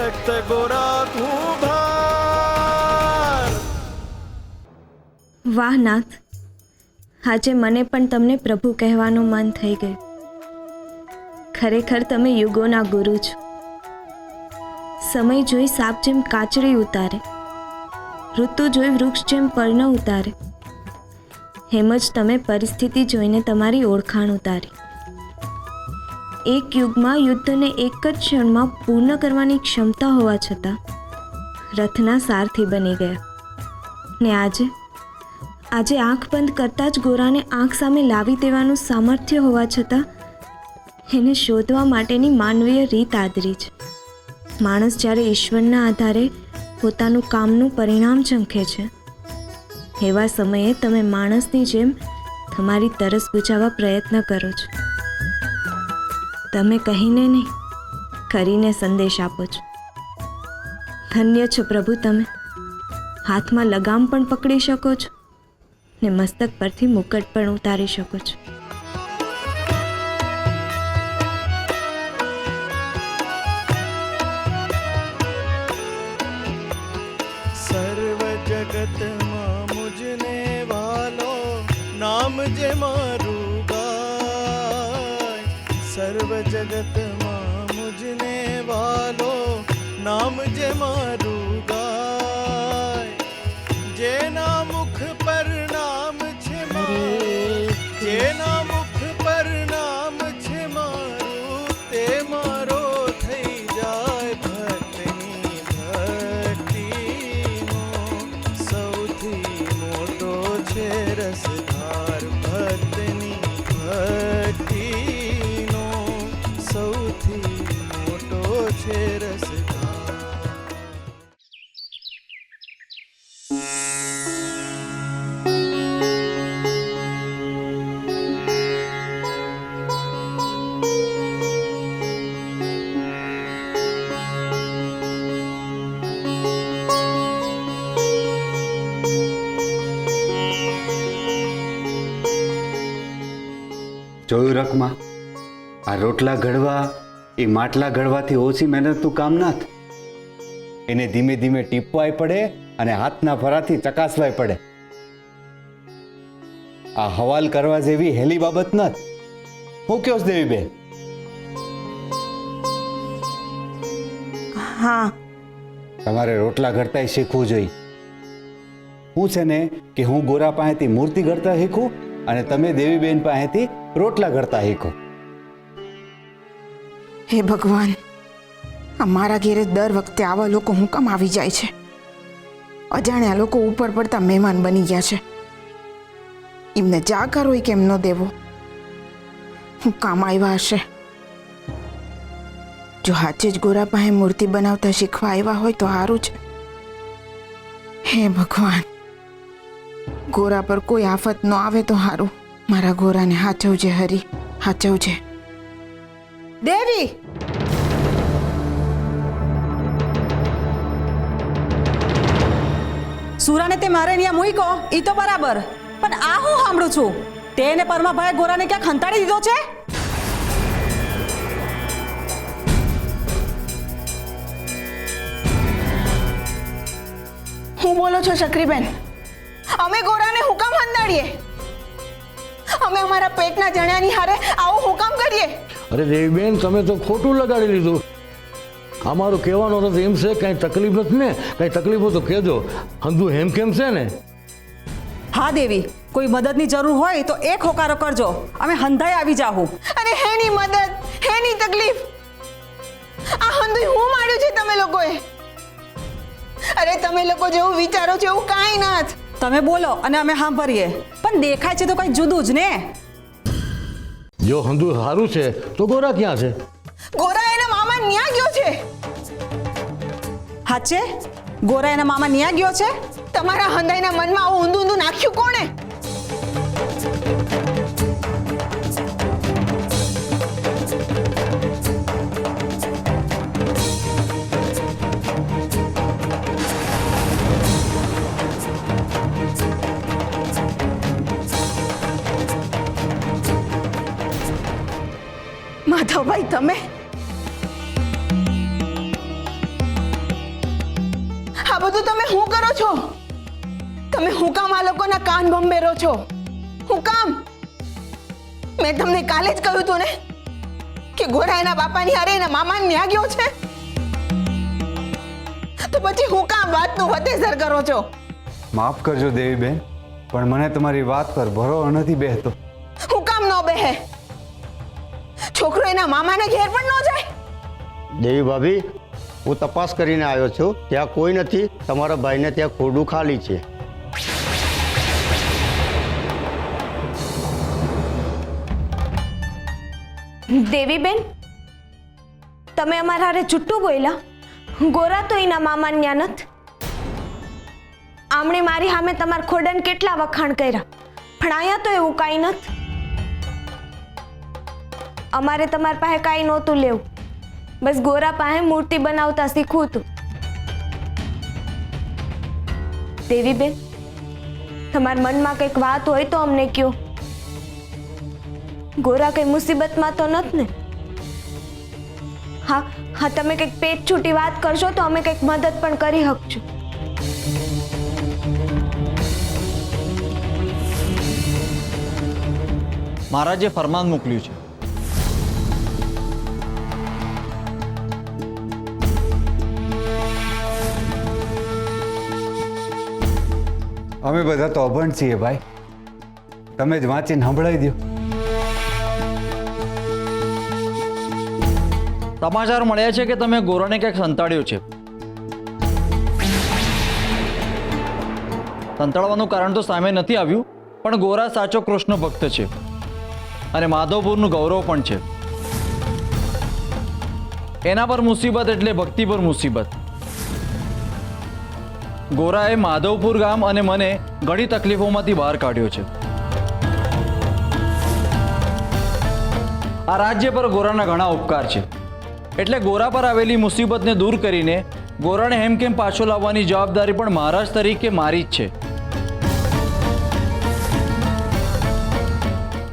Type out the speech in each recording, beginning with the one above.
ભક્ત ગોરા કુંભાર. વાહ નાથ, આજે મને પણ તમને પ્રભુ કહેવાનું મન થઈ ગયું. ખરેખર તમે યુગોના ગુરુ છો. સમય જોઈ સાપ જેમ કાચરી ઉતારે, ઋતુ જોઈ વૃક્ષ જેમ પર્ણ ઉતારે, એમ જ તમે પરિસ્થિતિ જોઈને તમારી ઓળખાણ ઉતારી. એક યુગમાં યુદ્ધને એક જ ક્ષણમાં પૂર્ણ કરવાની ક્ષમતા હોવા છતાં રથના સારથી બની ગયા. ને આજે આંખ બંધ કરતાં જ ગોરાને આંખ સામે લાવી દેવાનું સામર્થ્ય હોવા છતાં એને શોધવા માટેની માનવીય રીત આદરી છે. માણસ જ્યારે ઈશ્વરના આધારે પોતાનું કામનું પરિણામ ઝંખે છે, એવા સમયે તમે માણસની જેમ તમારી તરસ બુઝાવવા પ્રયત્ન કરો છો. તમે કહીને નહીં, કરીને સંદેશ આપો છો. ધન્ય છો પ્રભુ તમે. હાથમાં લગામ પણ પકડી શકો છો ને મસ્તક પરથી મુકટ પણ ઉતારી શકો છો. સર્વ જગતમાં મુજને વાલો નામ જે મારું ગાય. સર્વ જગતમાં મુજને વાલો નામ જે મારું ગાય. જેના મુખ પર નામ છે મારું, જેના મુખ પર નામ છે મારું, તે મારો થઈ જાય. ભક્તની ભક્તિનો સૌથી મોટો છે રસધાર. ભક્તની ભક્તિનો સૌથી મોટો છે રસધાર. જોયું રકમાં, આ રોટલા ઘડવા એ માટલા ઘડવાથી ઓછી મહેનતનું કામ નાથ. એને ધીમે ધીમે ટીપવાય પડે અને હાથના ફરાથી ચકાસવાય પડે. આ હવાલ કરવા જેવી હેલી બાબત નથી. હું કયો છો દેવી બેન? હા, તમારે રોટલા ઘડતાય શીખવું જોઈએ. હું છે ને કે હું ગોરા પાસેથી મૂર્તિ ઘડતા શીખું અને તમે દેવીબેન પાસેથી રોટલા ઘડતા શીખો. હે ભગવાન, અમારા ઘેરે દર વખતે આવા લોકો હું કામ આવી જાય છે? અજાણ્યા લોકો ઉપર પડતા મહેમાન બની ગયા છે. એમને જાકાર હોય કેમ ન દેવો? હું કામ આવ્યા હશે? જો હાચે જ ગોરા પાસે મૂર્તિ બનાવતા શીખવા આવ્યા હોય તો સારું છે. હે ભગવાન, ગોરા પર કોઈ આફત ન આવે તો સારું. મારા ગોરાને હાચવજે હરી, હાચવજે. દેવી! સુરાને તે મારે ત્યાં મૂકો ઈ તો બરાબર, પણ આ હું સાંભળું છું તેને પરમાભાઈ ગોરાને ક્યાંક હંતાડી દીધો છે? હું બોલો છો શકરીબેન? અમે ગોરાને હુકામ હંતાડીએ? અમે અમારા પેટના જણ્યાની હારે આવું હુકામ કરીએ? અરે દેવીબેન, તમે તો ખોટું લગાડી લીધું. અમારું કહેવાનો તો એમ છે, કાંઈ તકલીફ નથી ને? કાંઈ તકલીફ હોય તો કહેજો. હંધુ હેમ કેમ છે ને? હા દેવી, કોઈ મદદની જરૂર હોય તો એક હોકારો કરજો, અમે હંધાઈ આવી જાહું. અરે હેની મદદ, હેની તકલીફ, આ હંધુય હું માર્યું છે તમે લોકોએ? અરે તમે લોકો જેવું વિચારો છો એવું કાંઈ નથી. તમે બોલો અને અમે સાંભળીએ, પણ દેખાય છે તો કંઈ જુદું જ ને. જો હંધુ સારું છે તો ગોરા ક્યાં છે? ગોરા એના મામા ન્યા ગયો છે. હાચે? ગોરા એના મામા ન્યા ગયો છે? તમારા હંધાઈના મનમાં આવું ઊંધું ઊંધું નાખ્યું કોણે? માધવભાઈ, તમે બધું તમે શું કરો છો? તમે હું કામ આ લોકોના કાન ભંભેરો છો? હું કામ? મેં તમને કાલે જ કહ્યું હતું ને કે ગોરા એના બાપાની હારે એના મામાને ન્યા ગયો છે. તો પછી હું કામ વાતનું વતેસર કરો છો? માફ કરજો દેવીબેન, પણ મને તમારી વાત પર ભરોસો નથી બેસતો. હું કામ ન બેહે? છોકરો એના મામાના ઘેર પણ ન જાય? દેવી ભાભી, હું તપાસ કરીને આવ્યો છું. ત્યાં કોઈ નથી. તમારા ભાઈને ત્યાં ખોડું ખાલી છે. દેવીબેન, તમે અમારા હારે જુઠ્ઠું બોલ્યા. ગોરા તો એના મામા ન્યા નથી. આમણે મારી સામે તમારા ખોડાને કેટલા વખાણ કર્યા, પણ અહીંયા તો એવું કાંઈ નથી. અમારે તમારી પાસે કાંઈ નહોતું લેવું, બસ ગોરા પાસે મૂર્તિ બનાવતા શીખવું હતું. દેવીબેન, તમારા મનમાં કંઈક વાત હોય તો અમને કહો. ગોરા કઈ મુસીબતમાં તો નથી ને? હા હા, તમે કંઈક પેટ છૂટી વાત કરશો તો અમે કંઈક મદદ પણ કરી શકશું. મહારાજે ફરમાન મોકલ્યું છે. અમે બધા તો અભણ છીએ ભાઈ, તમે જ વાંચીને સંભળાવી દો. સમાચાર મળ્યા છે કે તમે ગોરાને ક્યાંક સંતાડ્યો છે. સંતાડવાનું કારણ તો સામે નથી આવ્યું, પણ ગોરા સાચો કૃષ્ણ ભક્ત છે અને માધવપુરનું ગૌરવ પણ છે. એના પર મુસીબત એટલે ભક્તિ પર મુસીબત. ગોરાએ માધવપુર ગામ અને મને ઘણી તકલીફોમાંથી બહાર કાઢ્યો છે. આ રાજ્ય પર ગોરાના ઘણા ઉપકાર છે, એટલે ગોરા પર આવેલી મુસીબતને દૂર કરીને ગોરાને હેમકેમ પાછો લાવવાની જવાબદારી પણ મહારાજ તરીકે મારી જ છે.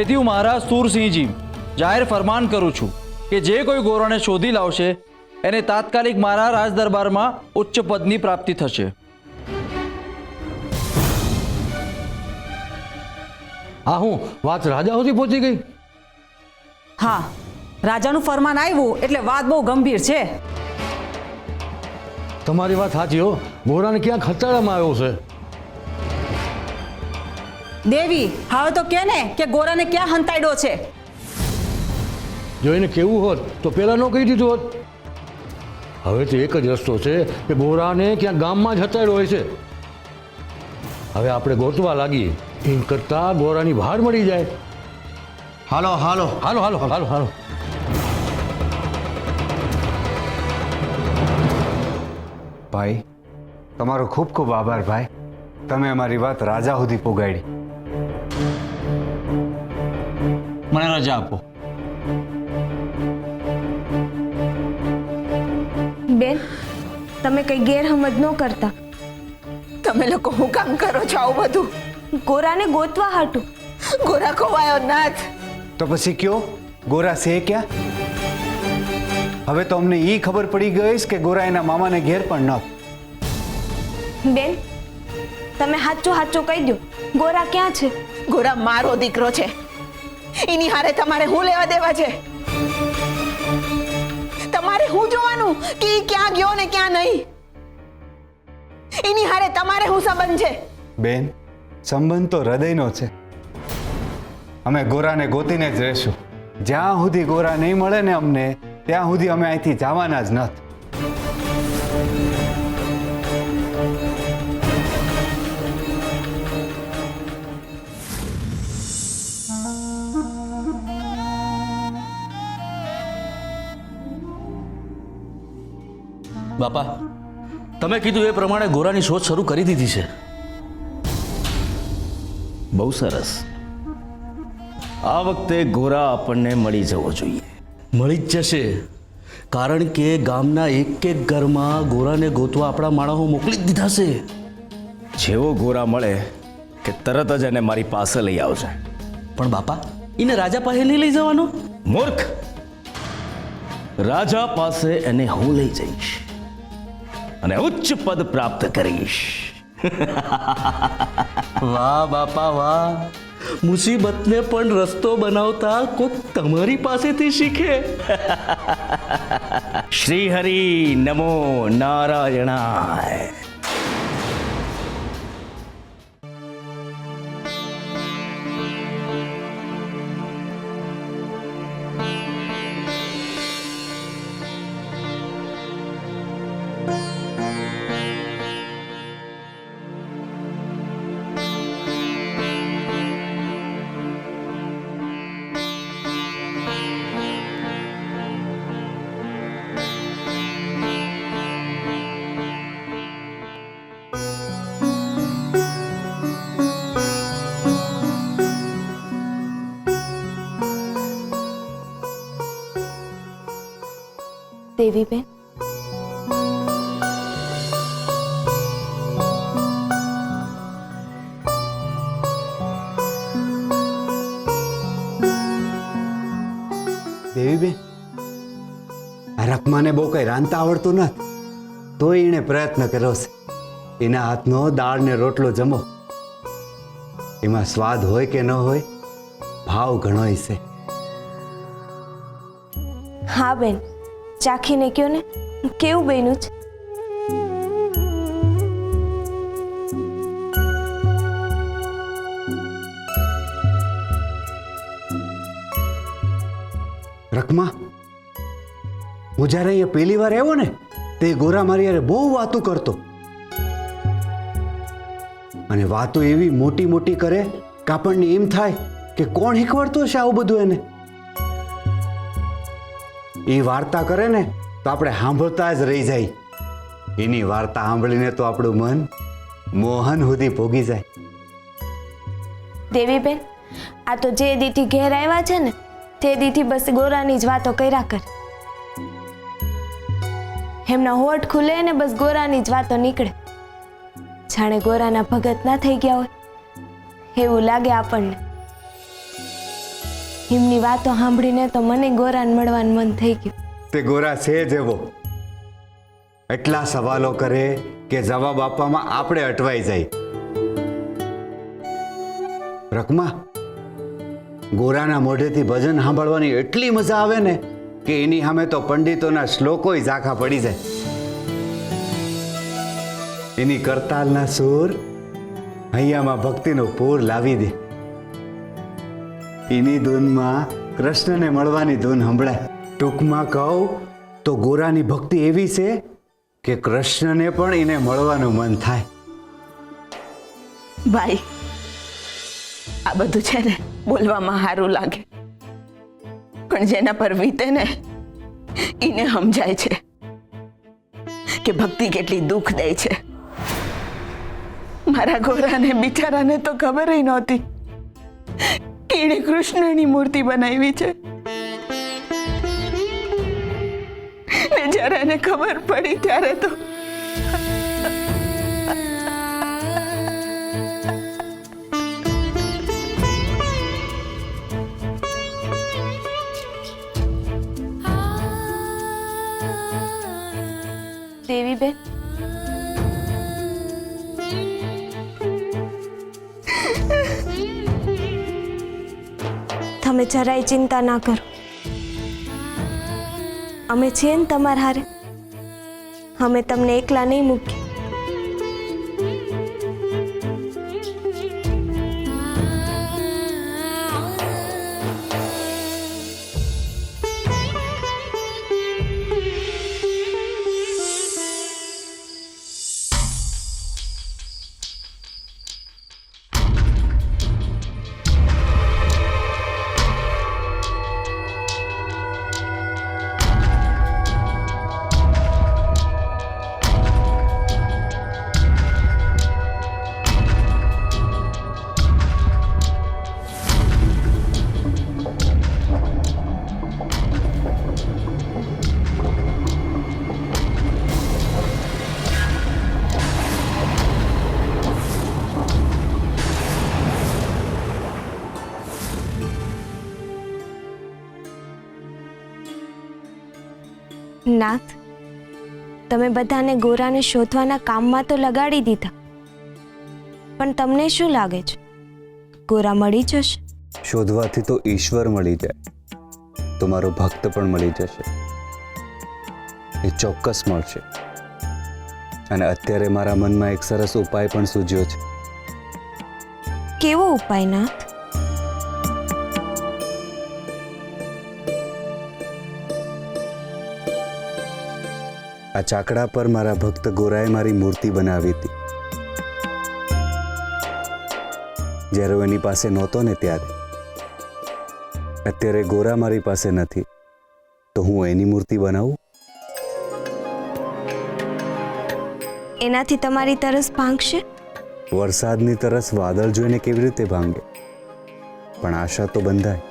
એથી હું મહારાજ સુરસિંહજી જાહેર ફરમાન કરું છું કે જે કોઈ ગોરાને શોધી લાવશે એને તાત્કાલિક મારા રાજ દરબારમાં ઉચ્ચ પદની પ્રાપ્તિ થશે. આ હું વાત રાજા સુધી પહોંચી ગઈ? હા, રાજાનું ફરમાન આવ્યું એટલે વાત બહુ ગંભીર છે. તમારી વાત સાચી હો. ગોરાને ક્યાં ખતરામાં આવ્યો છે. દેવી, હવે તો કે ને કે ગોરાને ક્યાં હંતાડ્યો છે? જો એને કેવું હોત તો પહેલાં ન કહી દીધું હોત. હવે તો એક જ રસ્તો છે કે ગોરાને ક્યાં ગામમાં જ હતાડ્યો હોય છે. હવે આપણે ગોતવા લાગીએ એમ કરતાં ગોરાની બહાર મળી જાય. હાલો હાલો હાલો હાલો હાલો હાલો. ભાઈ, તમારો ખૂબ ખૂબ આભાર ભાઈ. તમે અમારી વાત રાજા સુધી પહોંચાડી. મને રજા આપો. બેન, તમે કઈ ગેરસમજ ન કરતા. તમે લોકો હું કામ કરો છો આવું બધું? ગોરાને ગોતવા હાટું. ગોરા ખોવાયો નાથ. તો પછી કયો, ગોરા છે ક્યાં? હવે તો અમને એ ખબર પડી ગઈ કે ગોરા એના મામાને ઘેર પણ ન. બેન, તમે સાચું સાચું કહી દો, ગોરા ક્યાં છે? ગોરા મારો દીકરો છે. એની હારે તમારે હું લેવા દેવા છે? તમારે હું જોવાનું કે ઈ ક્યાં ગયો ને ક્યાં નહીં? એની હારે તમારે હું સંબંધ છે? બેન, સંબંધ તો હૃદયનો છે. અમે ગોરાને ગોતીને જ રહેશું. જ્યાં સુધી ગોરા નહીં મળે ને અમને, ત્યાં સુધી અમે અહીંથી જવાના જ નથી. બાપા, તમે કીધું એ પ્રમાણે ગોરાની શોધ શરૂ કરી દીધી છે. બહુ સરસ. આ વખતે ગોરા આપણને મળી જવો જોઈએ. મળી જ જશે, કારણ કે ગામના એક એક ઘરમાં ગોરાને ગોતવા આપણા માણસો મોકલી જ દીધા છે. જેવો ગોરા મળે કે તરત જ એને મારી પાસે લઈ આવશે. પણ બાપા, એને રાજા પાસે નહીં લઈ જવાનો? મૂર્ખ! રાજા પાસે એને હું લઈ જઈશ. અને ઉચ્ચ પદ પ્રાપ્ત કરીશ. વાહ બાપા વાહ, મુસીબતને પણ રસ્તો બનાવતા કોક તમારી પાસેથી શીખે. શ્રી હરિ નમો નારાયણાય. દેવીબેન, દેવીબેન, આ રખમાને બહુ કઈ રાંધતા આવડતું નથી, તોય એણે પ્રયત્ન કર્યો છે. એના હાથનો દાળ ને રોટલો જમો. એમાં સ્વાદ હોય કે ન હોય, ભાવ ઘણો છે. હા બેન, ચાખીને કયો ને કેવું બન્યું છે. રખમા, હું જ્યારે અહીંયા પહેલી વાર આવ્યો ને તે ગોરા મારી યારે બહુ વાતો કરતો, અને વાતો એવી મોટી મોટી કરે કે આપણને એમ થાય કે કોણ શીખવાડતું હશે આવું બધું એને. એ વાર્તા કરે ને તો આપણે સાંભળતા જ રહી જાય. એની વાર્તા સાંભળીને તો આપણું મન મોહન સુધી ભોગી જાય. દેવીબેન, આ તો જે દીથી ઘેર આવ્યા છે ને તે દીથી બસ ગોરાની જ વાતો કર્યા કરે. એમના હોઠ ખુલે ને બસ ગોરાની જ વાતો નીકળે. જાણે ગોરાના ભગત ના થઈ ગયા હોય એવું લાગે આપણને. એમની વાતો સાંભળીને તો મને ગોરાને મળવાનું મન થઈ ગયું. તે ગોરા છે જ એવો, એટલા સવાલો કરે કે જવાબ આપવામાં આપણે અટવાઈ જાય. રકમા, ગોરાના મોઢેથી ભજન સાંભળવાની એટલી મજા આવે ને કે એની સામે તો પંડિતોના શ્લોકોય ઝાંખા પડી જાય. એની કરતાલના સૂર હૈયામાં ભક્તિનું પૂર લાવી દે. એની ધૂનમાં કૃષ્ણને મળવાની ધૂન સંભળાય. ટૂંકમાં કહું તો ગોરાની ભક્તિ એવી છે કે કૃષ્ણને પણ એને મળવાનું મન થાય. ભાઈ, આ બધું છે ને બોલવામાં સારું લાગે, પણ જેના પર વીતે ને એને સમજાય છે કે ભક્તિ કેટલી દુઃખ દે છે. મારા ગોરાને બિચારાને તો ખબર ય નહોતી કે એણે કૃષ્ણની મૂર્તિ બનાવી છે. ને જ્યારે એને ખબર પડી ત્યારે તો દેવીબેન, તમે જરાય ચિંતા ના કરો. અમે છીએ ને તમારા હારે. અમે તમને એકલા નહીં મૂકીએ. નાથ, તમે બધાને ગોરાને શોધવાના કામમાં તો લગાડી દીધા, પણ તમને શું લાગે છે ગોરા મળી જશે? શોધવાથી તો ઈશ્વર મળી જાય, તો મારો ભક્ત પણ મળી જશે, એ ચોક્કસ મળશે. અને અત્યારે મારા મનમાં એક સરસ ઉપાય પણ સૂઝ્યો છે. કેવો ઉપાય નાથ? આ ચાકડા પર મારા ભક્ત ગોરાએ મારી મૂર્તિ બનાવી હતી. જ્યારે હું એની પાસે નહોતો ને ત્યારે. અત્યારે ગોરા મારી પાસે નથી, તો હું એની મૂર્તિ બનાવું? એનાથી તમારી તરસ ભાંગશે? વરસાદની તરસ વાદળ જોઈને કેવી રીતે ભાંગે, પણ આશા તો બંધાય.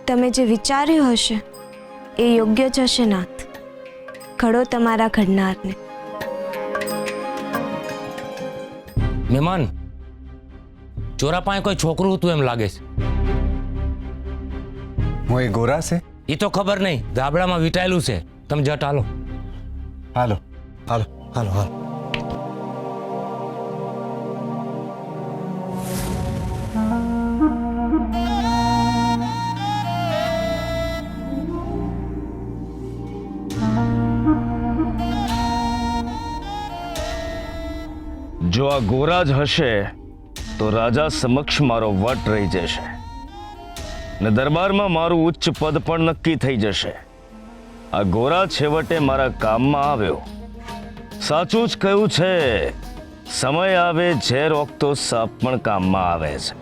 તમે જે વિચાર્યું હશે એ યોગ્ય જ હશે નાથ. ઘડો તમારા ઘડનારને. મહેમાન, ચોરા પાસે કોઈ છોકરું હતું એમ લાગે છે. હું એ ગોરા છે? એ તો ખબર નહીં, ધાબળામાં વીંટાયેલું છે. તમે જટ હાલો. હાલો હાલો હાલો હાલો. જો આ ગોરા જ હશે તો રાજા સમક્ષ મારો વટ રહી જશે ને દરબારમાં મારું ઉચ્ચ પદ પણ નક્કી થઈ જશે. આ ગોરા છેવટે મારા કામમાં આવ્યો. સાચું જ કહ્યું છે, સમય આવે ઝેર ઓગતો સાપ પણ કામમાં આવે છે.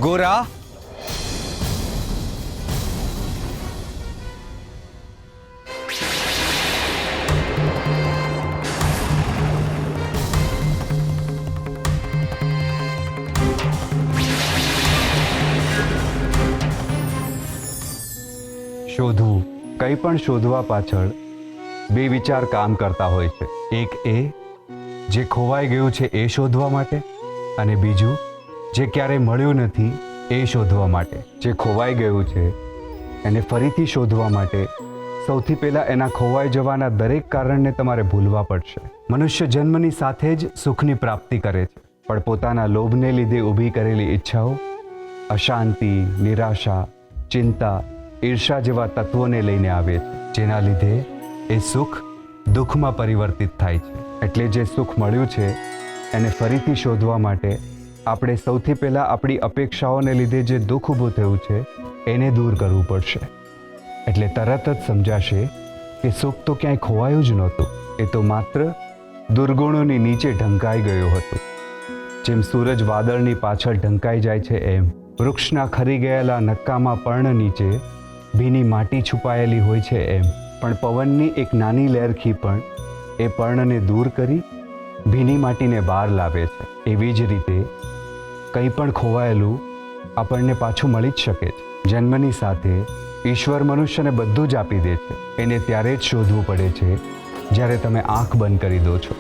ગોરા, શોધવું, કંઈ પણ શોધવા પાછળ બે વિચાર કામ કરતા હોય છે. એક એ જે ખોવાઈ ગયું છે એ શોધવા માટે, અને બીજું જે ક્યારેય મળ્યું નથી એ શોધવા માટે. જે ખોવાઈ ગયું છે એને ફરીથી શોધવા માટે સૌથી પહેલાં એના ખોવાઈ જવાના દરેક કારણને તમારે ભૂલવા પડશે. મનુષ્ય જન્મની સાથે જ સુખની પ્રાપ્તિ કરે છે, પણ પોતાના લોભને લીધે ઊભી કરેલી ઈચ્છાઓ અશાંતિ, નિરાશા, ચિંતા, ઈર્ષા જેવા તત્વોને લઈને આવે છે, જેના લીધે એ સુખ દુઃખમાં પરિવર્તિત થાય છે. એટલે જે સુખ મળ્યું છે એને ફરીથી શોધવા માટે આપણે સૌથી પહેલાં આપણી અપેક્ષાઓને લીધે જે દુઃખ ઊભું થયું છે એને દૂર કરવું પડશે. એટલે તરત જ સમજાશે કે સુખ તો ક્યાંય ખોવાયું જ નહોતું, એ તો માત્ર દુર્ગુણોની નીચે ઢંકાઈ ગયું હતું. જેમ સૂરજ વાદળની પાછળ ઢંકાઈ જાય છે, એમ વૃક્ષના ખરી ગયેલા નક્કામાં પર્ણ નીચે ભીની માટી છુપાયેલી હોય છે, એમ પણ પવનની એક નાની લહેરખી પણ એ પર્ણને દૂર કરી ભીની માટીને બહાર લાવે છે. એવી જ રીતે કંઈ પણ ખોવાયેલું આપણને પાછું મળી જ શકે છે. જન્મની સાથે ઈશ્વર મનુષ્યને બધું જ આપી દે છે. એને ત્યારે જ શોધવું પડે છે જ્યારે તમે આંખ બંધ કરી દો છો.